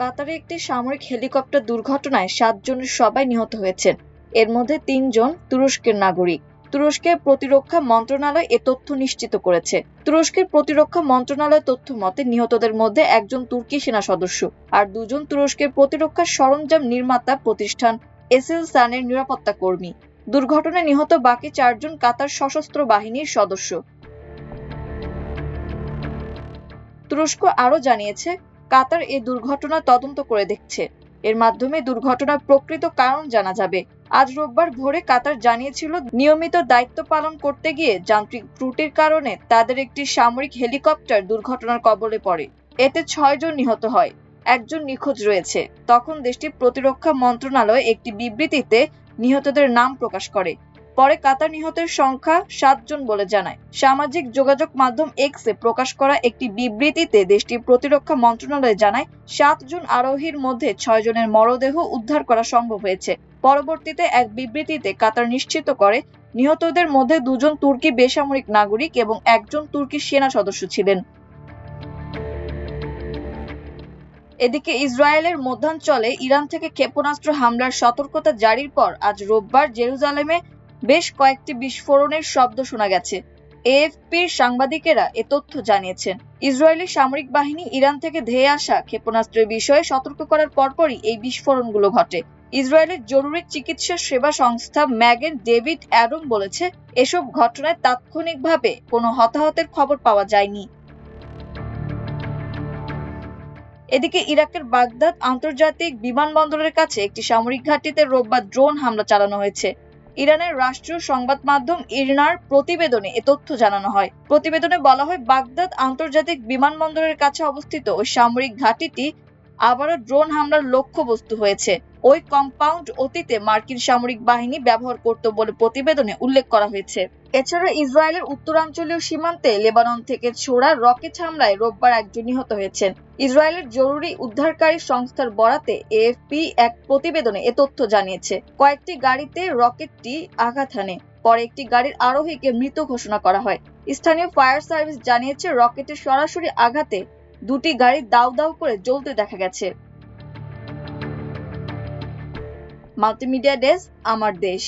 কাতারে একটি সামরিক হেলিকপ্টার দুর্ঘটনায় 7 জনের সবাই নিহত হয়েছেন। এর মধ্যে 3 জন তুরস্কের নাগরিক। তুরস্কের প্রতিরক্ষা মন্ত্রণালয় এ তথ্য নিশ্চিত করেছে। তুরস্কের প্রতিরক্ষা মন্ত্রণালয়ের তথ্য মতে নিহতদের মধ্যে একজন তুর্কি সেনা সদস্য আর 2 জন তুরস্কের প্রতিরক্ষা সরঞ্জাম নির্মাতা প্রতিষ্ঠান এসেলসানের নিরাপত্তা কর্মী। দুর্ঘটনায় নিহত বাকি 4 জন কাতার সশস্ত্র বাহিনীর সদস্য। তুরস্ক আরও জানিয়েছে, কাতার এই দুর্ঘটনা তদন্ত করে দেখছে। এর মাধ্যমে দুর্ঘটনার প্রকৃত কারণ জানা যাবে। আজ রোববার ভোরে কাতার জানিয়েছিল, নিয়মিত দায়িত্ব পালন করতে গিয়ে যান্ত্রিক ত্রুটির কারণে তাদের একটি সামরিক হেলিকপ্টার দুর্ঘটনার কবলে পড়ে। এতে 6 জন নিহত হয়, একজন নিখোঁজ রয়েছে। তখন দেশটির প্রতিরক্ষা মন্ত্রণালয় একটি বিবৃতিতে নিহতদের নাম প্রকাশ করে। পরে কাতার নিহতের সংখ্যা 7 জন বলে জানায়। সামাজিক যোগাযোগ মাধ্যম এক্সে প্রকাশ করা একটি বিবৃতিতে দেশটির প্রতিরক্ষা মন্ত্রণালয় জানায়, 7 জন আরোহীর মধ্যে 6 জনের মরদেহ উদ্ধার করা সম্ভব হয়েছে। পরবর্তীতে এক বিবৃতিতে কাতার নিশ্চিত করে, নিহতদের মধ্যে 2 জন তুর্কি বেসামরিক নাগরিক এবং একজন তুর্কি সেনা সদস্য ছিলেন। এদিকে ইসরায়েলের মধ্যাঞ্চলে ইরান থেকে ক্ষেপণাস্ত্র হামলার সতর্কতা জারির পর আজ রোববার জেরুজালেমে বেশ কয়েকটি বিস্ফোরণের শব্দ শোনা গেছে। এএফপির সাংবাদিকেরা এ তথ্য জানিয়েছেন। ইসরায়েলি সামরিক বাহিনী ইরান থেকে ধেয়ে আসা ক্ষেপণাস্ত্রের বিষয়ে সতর্ক করার পরপরই এই বিস্ফোরণগুলো ঘটে। ইসরায়েলের জরুরি চিকিৎসা সেবা সংস্থা ম্যাগেন ডেভিড অ্যাডম বলেছে, এসব ঘটনায় তাৎক্ষণিকভাবে কোনো হতাহতের খবর পাওয়া যায়নি। এদিকে ইরাকের বাগদাদ আন্তর্জাতিক বিমানবন্দরের কাছে একটি সামরিক ঘাঁটিতে রোববার ড্রোন হামলা চালানো হয়েছে। ইরানের রাষ্ট্রীয় সংবাদ মাধ্যম ইরনার প্রতিবেদনে এ তথ্য জানানো হয়। প্রতিবেদনে বলা হয়, বাগদাদ আন্তর্জাতিক বিমানবন্দরের কাছে অবস্থিত ওই সামরিক ঘাঁটিটি আবারও ড্রোন হামলার লক্ষ্যবস্তু হয়েছে। ওই কম্পাউন্ড অতীতে মার্কিন সামরিক বাহিনী ব্যবহার করত বলে প্রতিবেদনে উল্লেখ করা হয়েছে। এছাড়া ইসরায়েলের উত্তরাঞ্চলীয় সীমান্তে লেবানন থেকে ছোড়া রকেট হামলায় রোববার একজন নিহত হয়েছেন। ইসরায়েলের জরুরি উদ্ধারকারী সংস্থার বরাতে এএফপি এক প্রতিবেদনে এ তথ্য জানিয়েছে। কয়েকটি গাড়িতে রকেটটি আঘাত হানে। পরে একটি গাড়ির আরোহীকে মৃত ঘোষণা করা হয়। স্থানীয় ফায়ার সার্ভিস জানিয়েছে, রকেটের সরাসরি আঘাতে 2টি গাড়ি দাউ দাউ করে জ্বলতে দেখা গেছে। মাল্টিমিডিয়া ডেস্ক, আমার দেশ।